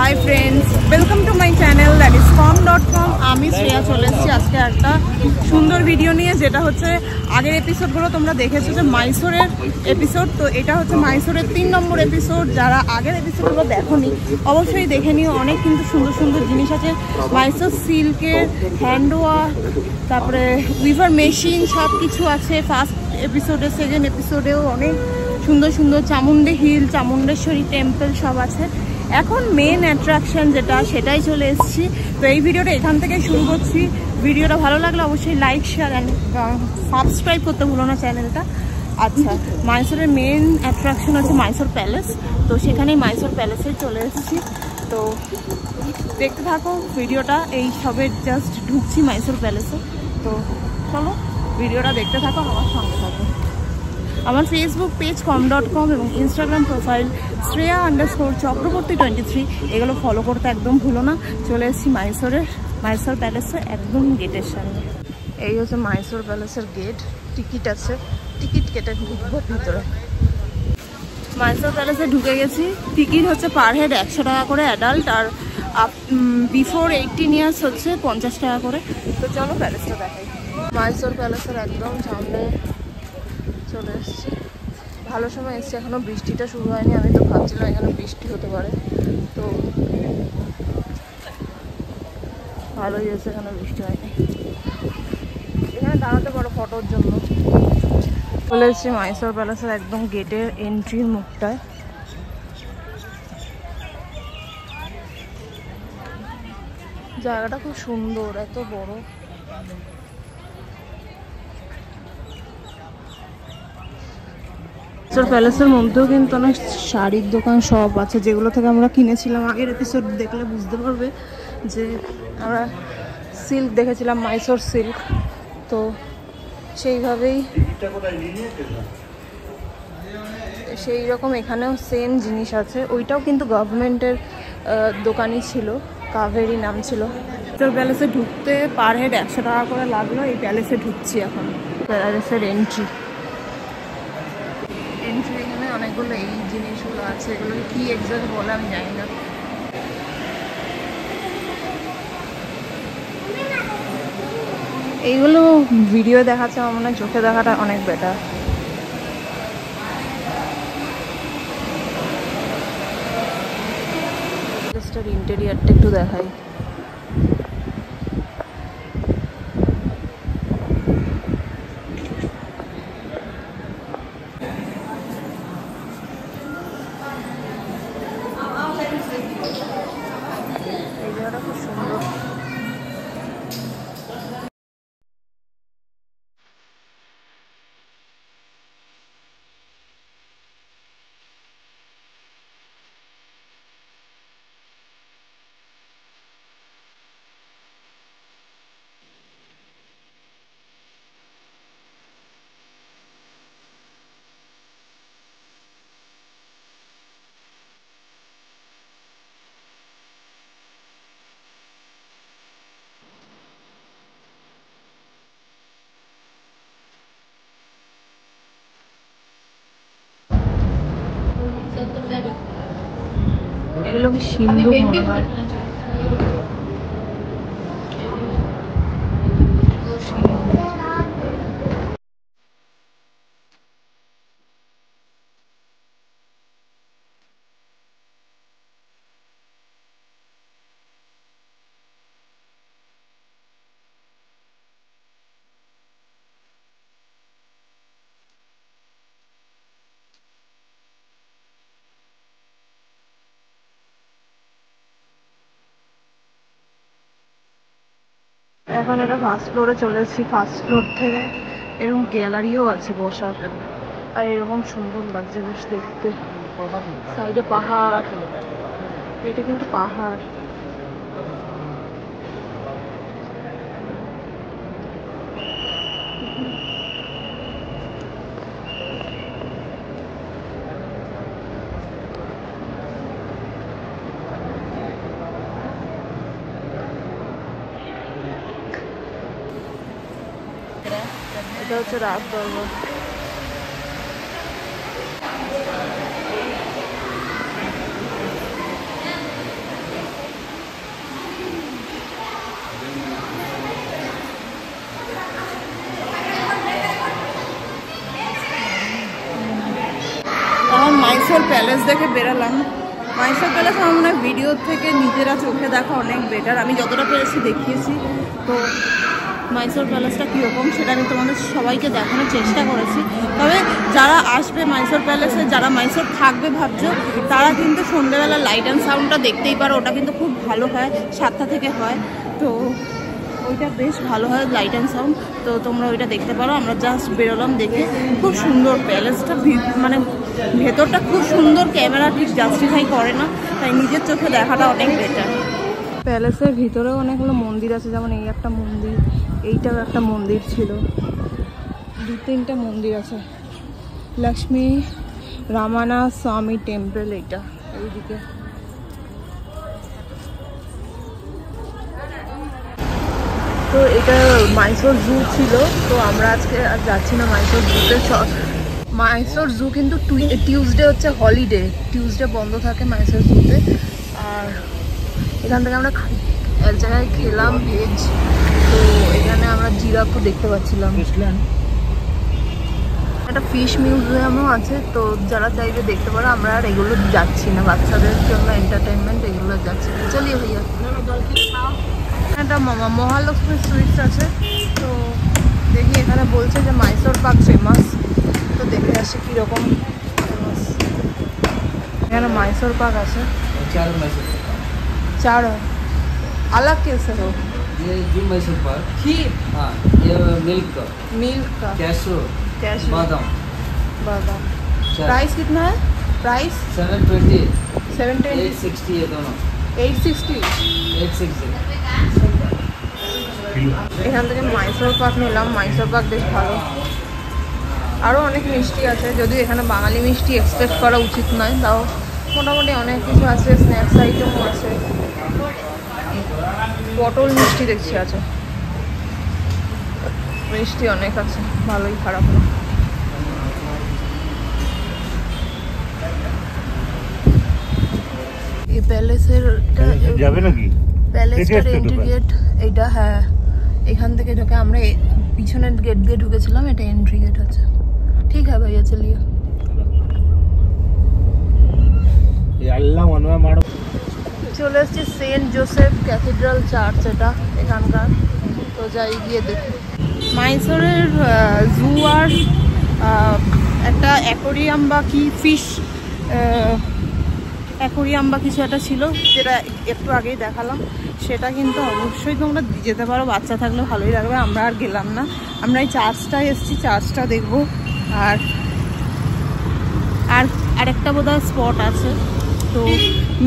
Hi friends, welcome to my channel that is com.com। আমি শ্রেয়া চলে এসেছি আজকে একটা সুন্দর ভিডিও নিয়ে, যেটা হচ্ছে আগের এপিসোডগুলো তোমরা দেখেছো যে মাইসোরের এপিসোড। তো এটা হচ্ছে মাইসোরের 3 নম্বর এপিসোড। যারা আগের এপিসোডগুলো দেখোনি অবশ্যই দেখে নিও, অনেক কিন্তু সুন্দর সুন্দর জিনিস আছে। মাইসোর সিল্কের হ্যান্ডওয়ার্ক, তারপরে উইভার মেশিন, সব কিছু আছে। ফার্স্ট এপিসোডে, সেকেন্ড এপিসোডেও অনেক সুন্দর সুন্দর চামুন্ডি হিল, চামুন্ডেশ্বরী টেম্পল সব আছে। এখন মেন অ্যাট্রাকশন যেটা, সেটাই চলে এসেছি। তো এই ভিডিওটা এখান থেকে শুরু করছি। ভিডিওটা ভালো লাগলে অবশ্যই লাইক, শেয়ার অ্যান্ড সাবস্ক্রাইব করতে ভুলো না চ্যানেলটা। আচ্ছা, মাইসোরের মেন অ্যাট্রাকশন হচ্ছে মাইসোর প্যালেস। তো সেখানেই মাইসোর প্যালেসে চলে এসেছি। তো দেখতে থাকো ভিডিওটা। এই সবে জাস্ট ঢুকছি মাইসোর প্যালেসে। তো চলো ভিডিওটা দেখতে থাকো, আমার সঙ্গে থাকো। আমার ফেসবুক পেজ com.com এবং ইনস্টাগ্রাম প্রোফাইল শ্রেয়া_চক্রবর্তী 23, এগুলো ফলো করতে একদম ভুলো না। চলে এসেছি মাইসোর প্যালেসে, একদম গেটের সামনে। এই হচ্ছে মাইসোর প্যালেসের গেট। টিকিট আছে, টিকিট কেটে ঢুকবো ভিতরে। মাইসোর প্যালেসে ঢুকে গেছি। টিকিট হচ্ছে পার হেড 100 টাকা করে অ্যাডাল্ট, আর বিফোর 18 ইয়ার্স হচ্ছে 50 টাকা করে। তো চলো প্যালেসটা দেখাই। মাইসোর প্যালেসের একদম সামনে চলে এসেছি। ভালো সময় এসেছি, এখনো বৃষ্টিটা শুরু হয়নি। আমি তো ভাবছিলাম এখানে বৃষ্টি হতে পারে, তো ভালোই হয়েছে, এখানে বৃষ্টি হয়নি। এখানে দাঁড়াতে পারো ফটোর জন্য। চলে এসেছি মাইসোর প্যালেসের একদম গেটের এন্ট্রির মুখটায়। জায়গাটা খুব সুন্দর, এত বড়। প্যালেসের মধ্যেও কিন্তু অনেক শাড়ির দোকান সব আছে, যেগুলো থেকে আমরা কিনেছিলাম। আগের এপিসোড দেখলে বুঝতে পারবে যে আমরা সিল্ক দেখেছিলাম, মাইসোর সিল্ক। তো সেইভাবেই সেই রকম এখানেও সেম জিনিস আছে। ওইটাও কিন্তু গভর্নমেন্টের দোকানই ছিল, কাভেরি নাম ছিল। মাইসোর প্যালেসে ঢুকতে পার হেড 100 টাকা করে লাগলো। এই প্যালেসে ঢুকছি এখন। প্যালেসের এন্ট্রি এখানে অনেকগুলো এই জিনিসগুলো আছে। এগুলো কি এক্সাক্ট বলে আমি জানি না। এইগুলো ভিডিও দেখাচ্ছে, আমার মনে হয় চোখে দেখাটা অনেক বেটার। ইন্টেরিয়ারটা একটু দেখাই। এই জায়গাটা খুব সুন্দর। এগুলো কি সিন্ধু মনে হয়। এখন এটা ফার্স্ট ফ্লোরে চলে এসেছি। ফার্স্ট ফ্লোর থেকে এরকম গ্যালারিও আছে বসার, আর এরকম সুন্দর লাগছে বেশ দেখতে। সাইডে পাহাড়, এটা কিন্তু পাহাড়। এটা হচ্ছে রাজ দরবার। মাইসোর প্যালেস দেখে বেরালাম। মাইসোর প্যালেস আমার মনে হয় ভিডিওর থেকে নিজেরা চোখে দেখা অনেক বেটার। আমি যতটা পেরেছি দেখিয়েছি। তো মাইসোর প্যালেসটা কীরকম সেটা আমি তোমাদের সবাইকে দেখানোর চেষ্টা করেছি। তবে যারা আসবে মাইসোর প্যালেসে, যারা মাইসোর থাকবে ভাবছো, তারা কিন্তু সন্ধ্যেবেলা লাইট অ্যান্ড সাউন্ডটা দেখতেই পারো। ওটা কিন্তু খুব ভালো হয়, 7টা থেকে হয়। তো ওইটা বেশ ভালো হয় লাইট অ্যান্ড সাউন্ড। তো তোমরা ওইটা দেখতে পারো। আমরা জাস্ট বেরোলাম দেখে। খুব সুন্দর প্যালেসটা, মানে ভেতরটা খুব সুন্দর। ক্যামেরা ঠিক জাস্টিফাই করে না, তাই নিজের চোখে দেখাটা অনেক বেটার। প্যালেসের ভিতরেও অনেকগুলো মন্দির আছে, যেমন এই একটা মন্দির, এইটাও একটা মন্দির ছিল, 2-3টা মন্দির আছে। লক্ষ্মী রামানা স্বামী টেম্পল এইটা এইদিকে। তো এটা মাইসোর জু ছিল। তো আমরা আজকে আর যাচ্ছি না মাইসোর জুতে। মাইসোর জু কিন্তু টিউসডে হচ্ছে হলিডে, টিউসডে বন্ধ থাকে মাইসোর জুতে। আর এখান থেকে আমরা এক জায়গায় খেলাম ভেজ। তো এখানে আমরা জিরাফও দেখতে পাচ্ছিলাম। একটা ফিশ মিউজিয়ামও আছে। তো যারা চাইবে দেখতে পারো। আমরা আর এগুলো যাচ্ছি না, বাচ্চাদের জন্য এন্টারটেনমেন্ট এগুলো যাচ্ছি না। চলিয়ে ভাইয়া। একটা মহালক্ষ্মী সুইটস আছে। তো দেখি এখানে বলছে যে মাইসোর পাক ফেমাস। তো দেখে আসি কীরকম ফেমাস। এখানে মাইসোর পাক আছে। 4 अलग कैसे हो? ये घी मैसूर पाक, खीर, हाँ ये मिल्क का कैशू बादाम। प्राइस कितना है? प्राइस 720 860 ये दोनों 860 এখান থেকে মাইসোর পাক নিলাম। মাইসোর পাক বেশ ভালো। আরও অনেক মিষ্টি আছে, যদিও এখানে বাঙালি মিষ্টি এক্সপেক্ট করা উচিত নয়, তাও মোটামুটি অনেক কিছু আছে। স্ন্যাক্স আইটেমও আছে। পটল মিষ্টি দেখছি আছে, মিষ্টি অনেক আছে, ভালোই খারাপ না। এই প্যালেসের যাবে নাকি? প্যালেসটার এন্ট্রি গেট এইটা। হ্যাঁ, এখান থেকে ঢুকে আমরা পিছনের গেট দিয়ে ঢুকেছিলাম। এটা এন্ট্রি গেট আছে। ঠিক আছে ভাইয়া, চলিয়ে। চলে এসেছি সেন্ট জোসেফ ক্যাথিড্রাল চার্চ, এটা এখানকার। তো যাই গিয়ে দেখি। মাইসোরের জু আর একটা অ্যাকোরিয়াম বা কি ফিশ অ্যাকোরিয়াম বা কিছু একটা ছিল, যেটা একটু আগেই দেখালাম। সেটা কিন্তু অবশ্যই তোমরা যেতে পারো, বাচ্চা থাকলে ভালোই লাগবে। আমরা আর গেলাম না, আমরা এই চার্চটায় এসেছি, চার্চটা দেখবো। আর আরেকটা বোধহয় স্পট আছে। তো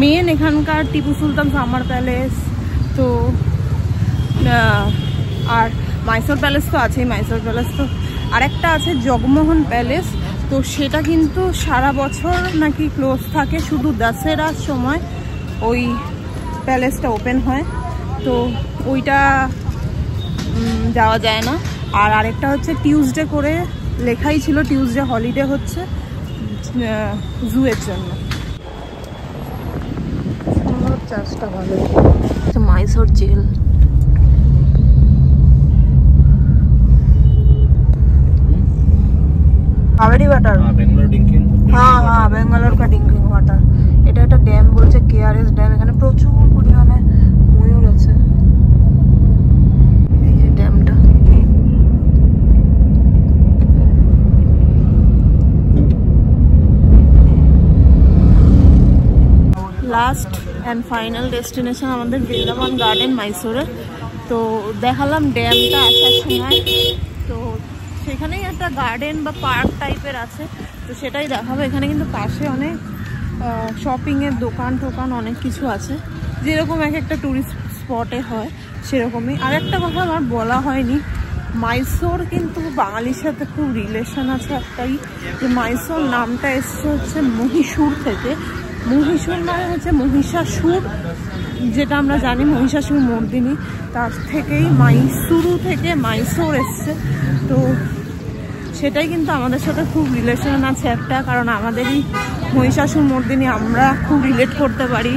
মেন এখানকার টিপু সুলতান সামার প্যালেস। তো আর মাইসোর প্যালেস তো আছেই। মাইসোর প্যালেস তো আরেকটা আছে জগমোহন প্যালেস। তো সেটা কিন্তু সারা বছর নাকি ক্লোজ থাকে, শুধু দশেরার সময় ওই প্যালেসটা ওপেন হয়। তো ওইটা যাওয়া যায় না। আর আরেকটা হচ্ছে টিউসডে করে লেখাই ছিল, টিউসডে হলিডে হচ্ছে জুয়ের জন্য। চার্জটা ভালো। Mysore jail. Kaveri water. Bangalore drinking. हाँ बेंगालोर का ड्रिंकिंग वाटर। এটা একটা ড্যাম বলছে, কেআরএস ড্যাম। এখানে প্রচুর পরিমাণে ময়ূর আছে। এই যে ড্যামটা। লাস্ট অ্যান্ড ফাইনাল ডেস্টিনেশন আমাদের বৃন্দাবন গার্ডেন মাইসোরে। তো দেখালাম ড্যামটা আসার সময়। তো সেখানেই একটা গার্ডেন বা পার্ক টাইপের আছে, তো সেটাই দেখাবো। এখানে কিন্তু পাশে অনেক শপিংয়ের দোকান টোকান অনেক কিছু আছে, যেরকম এক একটা ট্যুরিস্ট স্পটে হয় সেরকমই। আর একটা কথা আমার বলা হয়নি, মাইসোর কিন্তু বাঙালির সাথে খুব রিলেশন আছে একটাই, যে মাইসোর নামটা এসছে হচ্ছে মহীশূর থেকে। মহীশূর মানে হচ্ছে মহিষাসুর, যেটা আমরা জানি মহিষাসুর মর্দিনী, তার থেকেই মাইসুরু থেকে মাইসোর এসছে। তো সেটাই কিন্তু আমাদের সাথে খুব রিলেশন আছে একটা, কারণ আমাদেরই মহিষাসুর মর্দিনী আমরা খুব রিলেট করতে পারি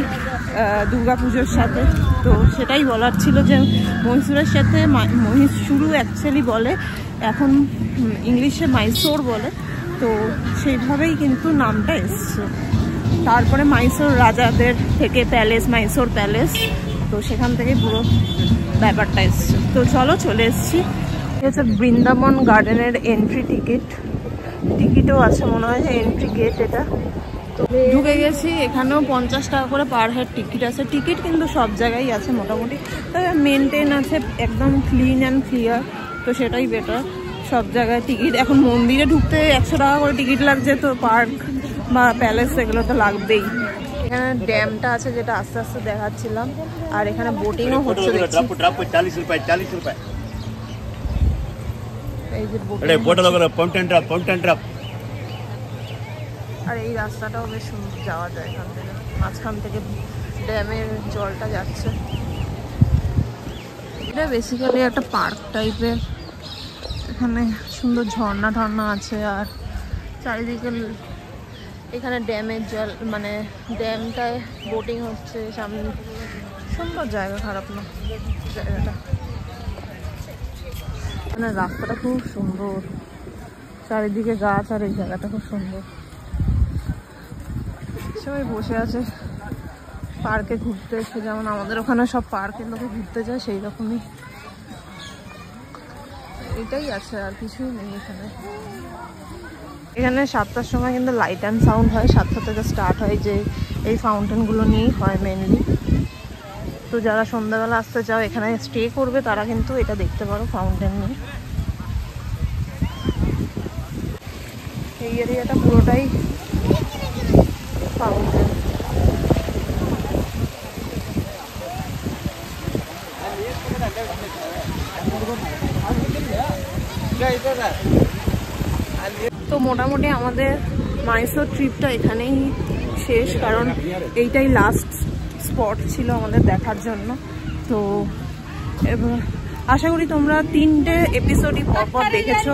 দুর্গা পুজোর সাথে। তো সেটাই বলার ছিল যে মহীশূরের সাথে মহীশূরু অ্যাকচুয়ালি বলে, এখন ইংলিশে মাইসোর বলে। তো তো সেইভাবেই কিন্তু নামটা এসছে। তারপরে মাইসোর রাজাদের থেকে প্যালেস, মাইসোর প্যালেস, তো সেখান থেকে পুরো ব্যাপারটা এসছে। তো চলো চলে এসছি। হচ্ছে বৃন্দাবন গার্ডেনের এন্ট্রি টিকিটও আছে মনে হয়, এন্ট্রি গেট এটা। তো ঢুকে গেছি। এখানেও 50 টাকা করে পার হেড টিকিট আছে। টিকিট কিন্তু সব জায়গায় আছে মোটামুটি, তবে মেনটেন আছে, একদম ক্লিন অ্যান্ড ক্লিয়ার, তো সেটাই বেটার। সব জায়গায় টিকিট। এখন মন্দিরে ঢুকতে 100 টাকা করে টিকিট লাগছে, তো পার্ক বা প্যালেস এগুলো তো লাগবেই। এখানে ড্যামটা আছে যেটা আস্তে আস্তে দেখাচ্ছিলাম, আর এখানে বোটিংও হচ্ছে দেখছি। এই যে আর এই রাস্তাটাও বেশ সুন্দর, যাওয়া যায় এখান থেকে, মাঝখান থেকে ড্যামের জলটা যাচ্ছে। এটা বেসিক্যালি একটা পার্ক টাইপের। এখানে সুন্দর ঝর্ণা টর্ণা আছে, আর চারিদিকে এখানে ড্যামের জল, মানে ড্যামটায় বোটিং হচ্ছে সামনে। সুন্দর জায়গা, খারাপ না জায়গাটা। এখানে রাস্তাটা খুব সুন্দর, চারিদিকে গাছ, আর এই জায়গাটা খুব সুন্দর। সবাই বসে আছে পার্কে ঘুরতে এসে, যেমন আমাদের ওখানে সব পার্কের লোকে ঘুরতে যায় সেই রকমই এটাই আছে, আর কিছুই নেই এখানে। এখানে 7টার সময় কিন্তু লাইট অ্যান্ড সাউন্ড হয়, 7টা থেকে স্টার্ট হয়, যে এই ফাউন্টেনগুলো নিয়েই হয় মেনলি। তো যারা সন্ধ্যাবেলা আসতে চাও, এখানে স্টে করবে, তারা কিন্তু এটা দেখতে পারো ফাউন্টেন নিয়ে। এই এরিয়াটা পুরোটাই ফাউন্টেন। তো মোটামুটি আমাদের মাইসোর ট্রিপটা এখানেই শেষ, কারণ এইটাই লাস্ট স্পট ছিল আমাদের দেখার জন্য। তো আশা করি তোমরা 3টে এপিসোডই পরপর দেখেছো,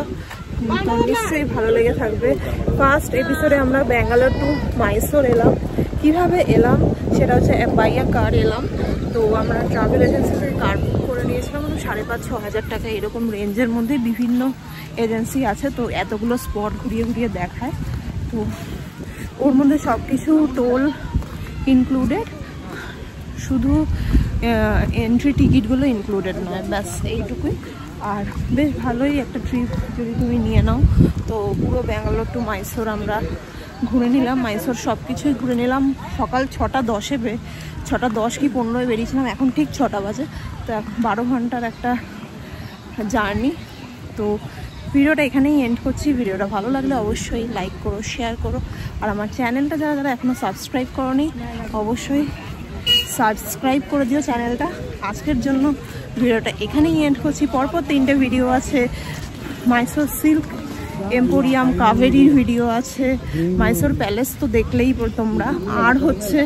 তো নিশ্চয়ই ভালো লেগে থাকবে। ফার্স্ট এপিসোডে আমরা ব্যাঙ্গালোর টু মাইসোর এলাম। কিভাবে এলাম সেটা হচ্ছে বাই আ কার এলাম। তো আমরা ট্রাভেল এজেন্সি থেকে কার বুক করে নিয়েছিলাম, 5,500-6 হাজার টাকা এরকম রেঞ্জের মধ্যে বিভিন্ন এজেন্সি আছে। তো এতগুলো স্পট ঘুরিয়ে ঘুরিয়ে দেখায়, তো ওর মধ্যে সব কিছু টোল ইনক্লুডেড, শুধু এন্ট্রি টিকিটগুলো ইনক্লুডেড নয়, ব্যাস এইটুকুই। আর বেশ ভালোই একটা ট্রিপ যদি তুমি নিয়ে নাও। তো পুরো ব্যাঙ্গালোর টু মাইসোর আমরা ঘুরে নিলাম, মাইসোর সব কিছুই ঘুরে নিলাম। সকাল 6:10-এ 6:10 কি 15-এ বেরিয়েছিলাম, এখন ঠিক 6টা বাজে। তো 12 ঘন্টার একটা জার্নি। তো ভিডিওটা এখানেই এন্ড করছি। ভিডিওটা ভালো লাগলে অবশ্যই লাইক করো, শেয়ার করো, আর আমার চ্যানেলটা যারা যারা এখনও সাবস্ক্রাইব করোনি অবশ্যই সাবস্ক্রাইব করে দিও চ্যানেলটা। আজকের জন্য ভিডিওটা এখানেই এন্ড করছি। পরপর 3টে ভিডিও আছে, মাইসোর সিল্ক এম্পোরিয়াম, কাভেরির ভিডিও আছে, মাইসোর প্যালেস তো দেখলেই তোমরা, আর হচ্ছে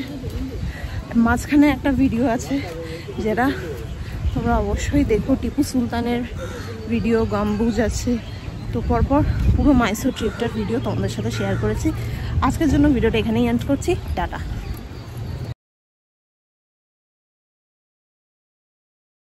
মাঝখানে একটা ভিডিও আছে যেটা তোমরা অবশ্যই দেখো, টিপু সুলতানের ভিডিও, গাম্বুজ আছে। তো পরপর পুরো মাইসোর ট্রিপটার ভিডিও তোমাদের সাথে শেয়ার করেছি। আজকের জন্য ভিডিওটা এখানেই এন্ড করছি। টাটা।